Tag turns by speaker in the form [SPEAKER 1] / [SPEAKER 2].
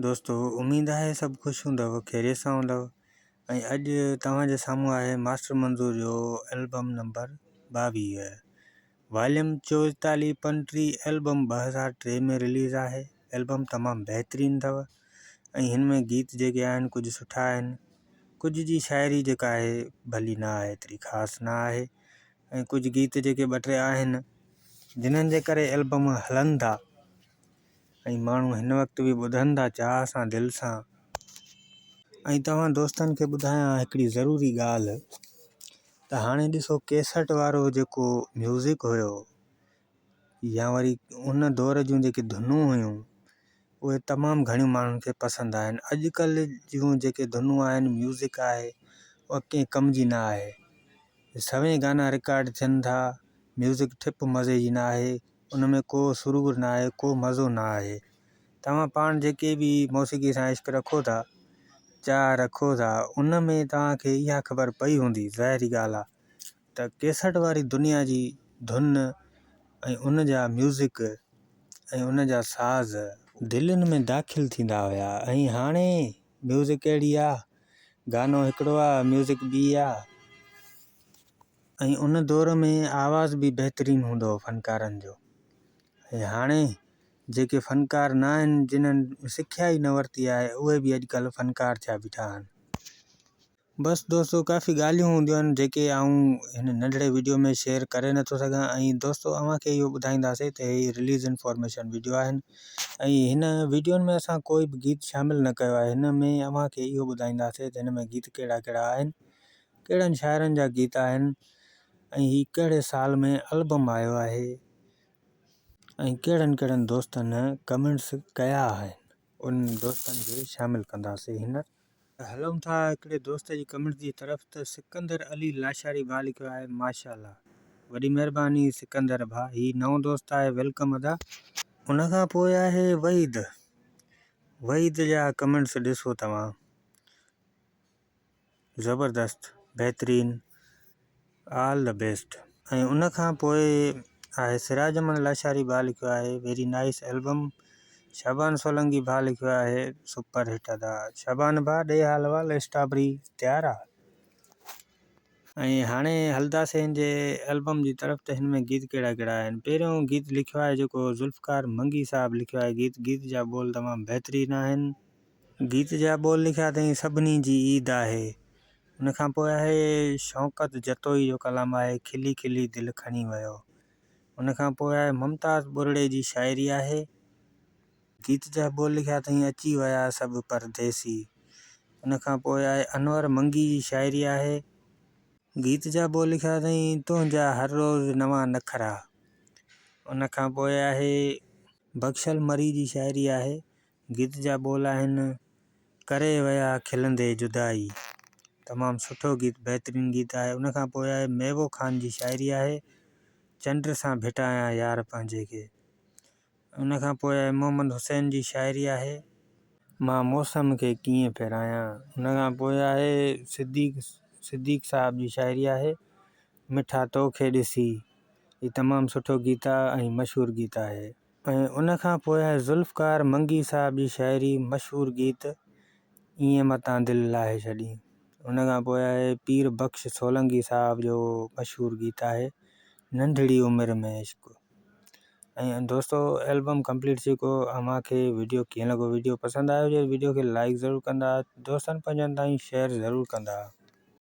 [SPEAKER 1] दोस्तों उम्मीद है सब खुश हूंदव, खैरियत सां हूंदव। अॼु तव्हांजे साम्हूं आहे मास्टर मंज़ूर जो एल्बम नंबर 22 वॉल्यूम 44-35 एल्बम 2003 में रिलीज़ आहे। एल्बम तमामु बहितरीनु अथव ऐं हिन में गीत जेके आहिनि कुझु सुठा आहिनि, कुझु जी शाइरी जेका आहे भली न आहे, एतिरी ख़ासि न आहे ऐं कुझु गीत जेके 2-3 आहिनि जिन्हनि जे करे एल्बम हलनि था ऐं माण्हू हिन वक़्तु बि ॿुधनि था चाह सां, दिलि सां। ऐं तव्हां दोस्तनि खे ॿुधायां हिकिड़ी ज़रूरी ॻाल्हि त हाणे ॾिसो कैसेट वारो जेको म्यूज़िक हुयो या वरी उन दौर जूं जेके धुनूं हुयूं उहे तमामु घणियूं माण्हुनि खे पसंदि आहिनि। अॼुकल्ह जूं जेके धुनूं आहिनि, म्यूज़िक आहे, उहा कंहिं कम जी न आहे। सभई गाना रिकॉर्ड थियनि था, म्यूज़िक ठिप मज़े जी न आहे, उन में को सुरूर न आहे, को मज़ो न आहे। तव्हां पाण जेके बि मौसीक़ी सां इश्क रखो था, चाह रखो था, उन में तव्हांखे इहा ख़बर पई हूंदी, ज़ाहिरी ॻाल्हि आहे त कैसेट वारी दुनिया जी धुन ऐं उन जा म्यूज़िक ऐं उन जा साज़ दिलनि में दाख़िल थींदा हुया। ऐं हाणे म्यूज़िक अहिड़ी आहे, गानो हिकिड़ो आहे, म्यूज़िक ॿी आहे। ऐं उन दौर में आवाज़ बि बहितरीनु हूंदो हो फ़नकारनि जो। ऐं हाणे जेके फ़नकार न आहिनि, जिन्हनि सिखिया ई न वरिती आहे, उहे बि अॼुकल्ह फ़नकार थिया बीठा आहिनि। बसि दोस्तों काफ़ी ॻाल्हियूं हूंदियूं आहिनि जेके आऊं हिन नंढड़े वीडियो में शेयर करे नथो सघां। ऐं दोस्तों अव्हांखे इहो ॿुधाईंदासीं त ही रिलीज़ इन्फॉर्मेशन वीडियो आहिनि ऐं हिन वीडियोनि में असां कोई बि गीत शामिलु न कयो आहे। हिन में अव्हांखे इहो ॿुधाईंदासीं त हिन में गीत कहिड़ा कहिड़ा आहिनि, कहिड़नि शाइरनि जा गीत आहिनि ऐं ही कहिड़े साल में एल्बम आयो आहे ऐं कहिड़नि कहिड़नि दोस्तनि कमेंट्स कया आहिनि, उन दोस्तनि खे शामिलु कंदासीं। हिन हलूं था हिकिड़े दोस्त जी कमेंट जी तरफ़ त सिकंदर अली लाशारी भाउ लिखियो आहे, माशाल्लाह, वॾी महिरबानी सिकंदर भाउ, ही नओं दोस्त आहे, वेलकम अदा। उन खां पोइ आहे वहीद जा कमेंट्स ॾिसो तव्हां, ज़बरदस्त, बहितरीनु, ऑल द बेस्ट। ऐं उन खां पोइ आहे सिराज अमन लाशारी भाउ लिखियो आहे, वेरी नाइस एल्बम। शाबान सोलंकी भाउ लिखियो आहे, सुपर हिट अदा। शाबान भाउ ॾे हाल वाल स्ट्रॉबेरी तयारु आहे। ऐं हाणे हलंदासीं हिन जे एल्बम जी तरफ़ त हिन में गीत कहिड़ा कहिड़ा आहिनि। पहिरियों गीत लिखियो आहे जेको ज़ुल्फ़कार मंगी साहब लिखियो आहे गीत जा बोल तमामु बहितरीनु आहिनि। गीत जा बोल लिखिया अथई, सभिनी जी ईद आहे। उन खां पोइ आहे शौक़त जतोई जो कलाम आहे, खिली खिली दिलि खणी वियो। उन खां पोइ आहे मुमताज़ बुरड़े जी शाइरी आहे। गीत जा बोल लिखिया अथई, अची विया सभु परदेसी। उन खां पोइ आहे अनवर मंगी जी शाइरी आहे। गीत जा बोल लिखिया अथई, तुंहिंजा हर रोज़ नवां नखरा। उन खां पोइ आहे बख़्शल मरी जी शाइरी आहे। गीत जा बोल आहिनि, करे विया खिलंदे जुदाई। तमामु सुठो गीत, बहितरीनु गीत आहे। उन खां पोइ आहे मेवो ख़ान जी शाइरी आहे, चंड सां भेटायां यार पंहिंजे खे। उन खां पोइ आहे मोहम्मद हुसैन जी शाइरी आहे, मां मौसम खे कीअं फेरायां। उन खां पोइ आहे सिद्दीक़ साहब जी शाइरी आहे, मिठा तोखे ॾिसी। ही तमामु सुठो गीत आहे ऐं मशहूरु गीत आहे। ऐं उन खां पोइ आहे ज़ुल्फ़कार मंगी साहब जी शाइरी, मशहूरु गीत ईअं मतां दिलि लाहे छॾी। उन खां पोइ आहे पीर बख़्श सोलंकी साहब जो मशहूरु गीत आहे, नंढड़ी उमिरि में इश्क़। ऐं दोस्तों एल्बम कंप्लीट थी को। अव्हांखे वीडियो कीअं लॻो? वीडियो पसंदि आयो हुजे वीडियो खे लाइक ज़रूरु कंदा, दोस्तनि पंहिंजनि ताईं शेयर ज़रूरु कंदा।